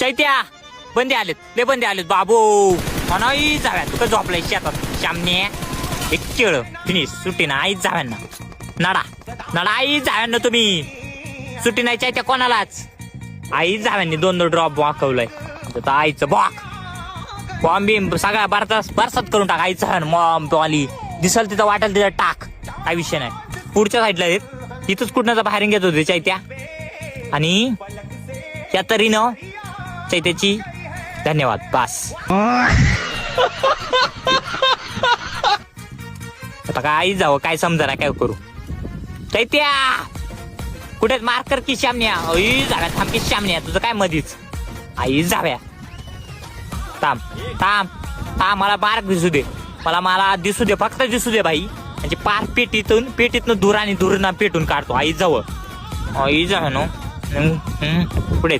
चैत्या बंदे आलेत, लय बंदे आलेत बाबू. नाही जाव्या तू का झोपलाय शेतात शामने. एक केळ फिनिश, सुट्टी ना आईच जाव्यांना. नडा नडा आई जाव्यांना तुम्ही, सुट्टी नाही चैत्या कोणालाच. आई जाव्यांनी 2 ड्रॉप वाकवलंय. आता आईचं बॉम्ब बिम सगळ्या बरसात करून टाक. आईचं मॉम आली दिसल तिथं वाटेल तिथं टाक, काय विषय नाही. पुढच्या साईडला इथंच कुठनं बाहेरून घेत होते चैत्या. आणि त्या तरीनं चैत्याची धन्यवाद बस. आता काय जावं काय समजा ना, काय करू. चैत्या कुठे मार्कर की शामन्या. जाव्या थांब की शामन्या, तुझं काय मधीच. आई जाव्या थांब थांब थांब, मला मार्क दिसू दे, मला दिसू दे, फक्त दिसू दे भाई. म्हणजे पार पेटीतनं दूर आणि दूरना पेटून काढतो. आई जवळ आई जाव्या नो. कुठे